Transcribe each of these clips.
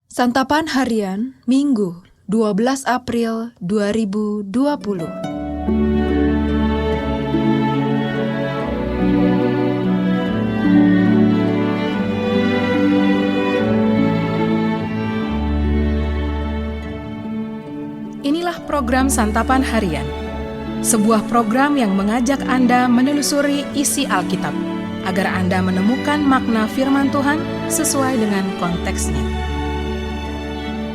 Santapan Harian Minggu 12 April 2020. Inilah program Santapan Harian, sebuah program yang mengajak Anda menelusuri isi Alkitab, agar Anda menemukan makna firman Tuhan sesuai dengan konteksnya.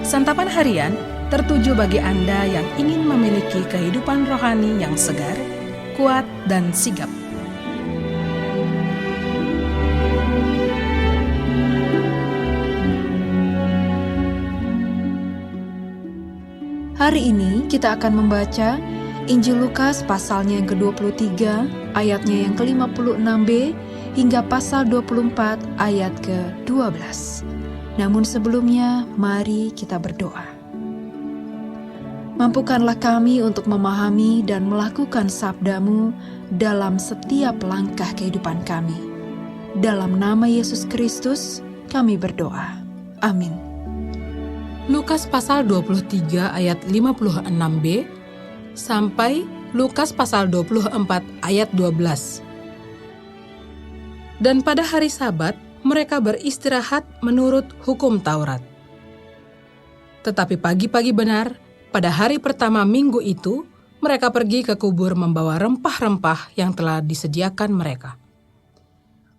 Santapan Harian tertuju bagi Anda yang ingin memiliki kehidupan rohani yang segar, kuat, dan sigap. Hari ini kita akan membaca Injil Lukas pasalnya yang ke-23, ayatnya yang ke-56b, hingga pasal 24 ayat ke-12. Namun sebelumnya, mari kita berdoa. Mampukanlah kami untuk memahami dan melakukan sabda-Mu dalam setiap langkah kehidupan kami. Dalam nama Yesus Kristus, kami berdoa. Amin. Lukas pasal 23 ayat 56b sampai Lukas pasal 24 ayat 12. Dan pada hari Sabat, mereka beristirahat menurut hukum Taurat. Tetapi pagi-pagi benar, pada hari pertama minggu itu, mereka pergi ke kubur membawa rempah-rempah yang telah disediakan mereka.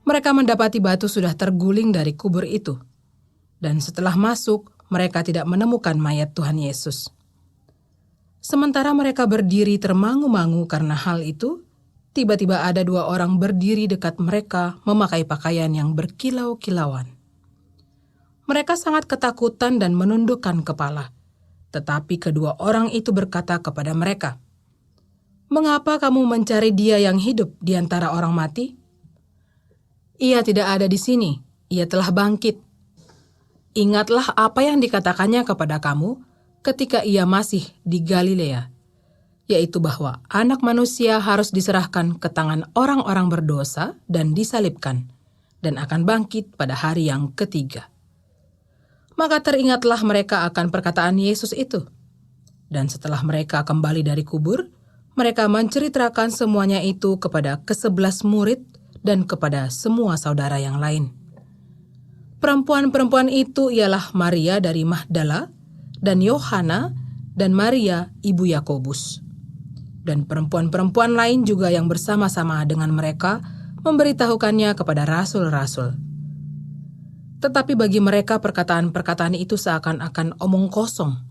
Mereka mendapati batu sudah terguling dari kubur itu. Dan setelah masuk, mereka tidak menemukan mayat Tuhan Yesus. Sementara mereka berdiri termangu-mangu karena hal itu, tiba-tiba ada dua orang berdiri dekat mereka memakai pakaian yang berkilau-kilauan. Mereka sangat ketakutan dan menundukkan kepala. Tetapi kedua orang itu berkata kepada mereka, "Mengapa kamu mencari Dia yang hidup di antara orang mati? Ia tidak ada di sini, Ia telah bangkit. Ingatlah apa yang dikatakannya kepada kamu ketika Ia masih di Galilea, yaitu bahwa Anak Manusia harus diserahkan ke tangan orang-orang berdosa dan disalibkan, dan akan bangkit pada hari yang ketiga." Maka teringatlah mereka akan perkataan Yesus itu. Dan setelah mereka kembali dari kubur, mereka menceritakan semuanya itu kepada ke-11 murid dan kepada semua saudara yang lain. Perempuan-perempuan itu ialah Maria dari Magdala, dan Yohana, dan Maria ibu Yakobus. Dan perempuan-perempuan lain juga yang bersama-sama dengan mereka memberitahukannya kepada rasul-rasul. Tetapi bagi mereka perkataan-perkataan itu seakan-akan omong kosong,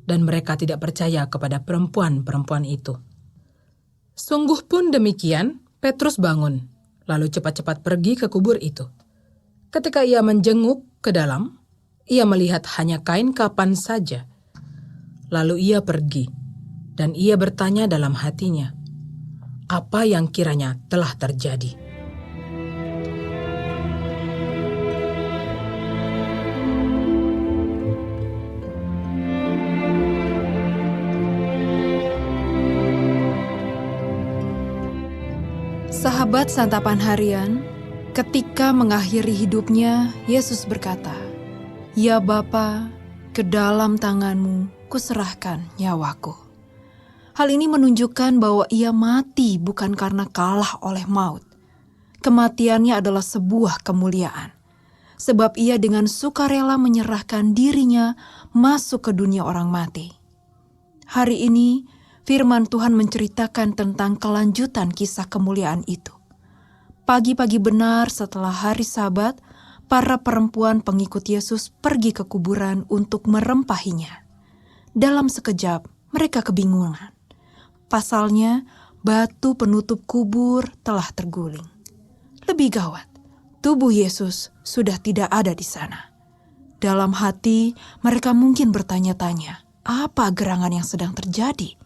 dan mereka tidak percaya kepada perempuan-perempuan itu. Sungguh pun demikian, Petrus bangun, lalu cepat-cepat pergi ke kubur itu. Ketika ia menjenguk ke dalam, ia melihat hanya kain kapan saja. Lalu ia pergi, dan ia bertanya dalam hatinya, apa yang kiranya telah terjadi. Sahabat Santapan Harian, ketika mengakhiri hidupnya, Yesus berkata, "Ya Bapa, ke dalam tangan-Mu kuserahkan nyawaku." Hal ini menunjukkan bahwa ia mati bukan karena kalah oleh maut. Kematiannya adalah sebuah kemuliaan, sebab ia dengan sukarela menyerahkan dirinya masuk ke dunia orang mati. Hari ini, firman Tuhan menceritakan tentang kelanjutan kisah kemuliaan itu. Pagi-pagi benar setelah hari Sabat, para perempuan pengikut Yesus pergi ke kuburan untuk merempahinya. Dalam sekejap, mereka kebingungan. Pasalnya, batu penutup kubur telah terguling. Lebih gawat, tubuh Yesus sudah tidak ada di sana. Dalam hati, mereka mungkin bertanya-tanya, apa gerangan yang sedang terjadi?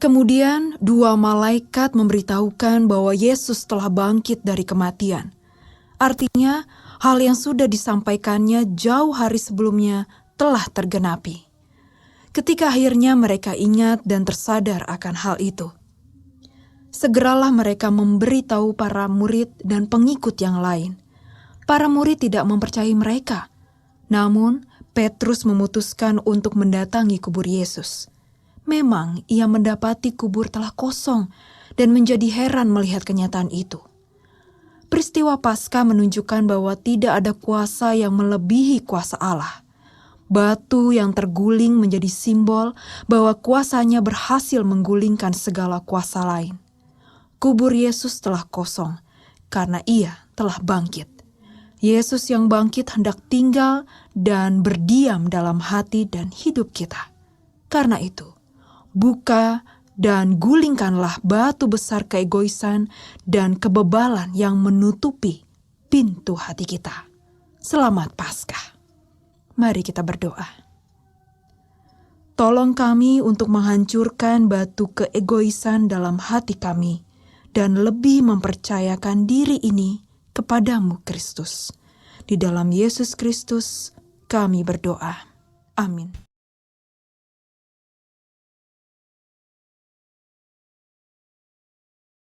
Kemudian dua malaikat memberitahukan bahwa Yesus telah bangkit dari kematian. Artinya, hal yang sudah disampaikannya jauh hari sebelumnya telah tergenapi. Ketika akhirnya mereka ingat dan tersadar akan hal itu, segeralah mereka memberitahu para murid dan pengikut yang lain. Para murid tidak mempercayai mereka. Namun, Petrus memutuskan untuk mendatangi kubur Yesus. Memang ia mendapati kubur telah kosong dan menjadi heran melihat kenyataan itu. Peristiwa Paskah menunjukkan bahwa tidak ada kuasa yang melebihi kuasa Allah. Batu yang terguling menjadi simbol bahwa kuasanya berhasil menggulingkan segala kuasa lain. Kubur Yesus telah kosong karena ia telah bangkit. Yesus yang bangkit hendak tinggal dan berdiam dalam hati dan hidup kita. Karena itu, buka dan gulingkanlah batu besar keegoisan dan kebebalan yang menutupi pintu hati kita. Selamat Paskah. Mari kita berdoa. Tolong kami untuk menghancurkan batu keegoisan dalam hati kami dan lebih mempercayakan diri ini kepadamu Kristus. Di dalam Yesus Kristus kami berdoa. Amin.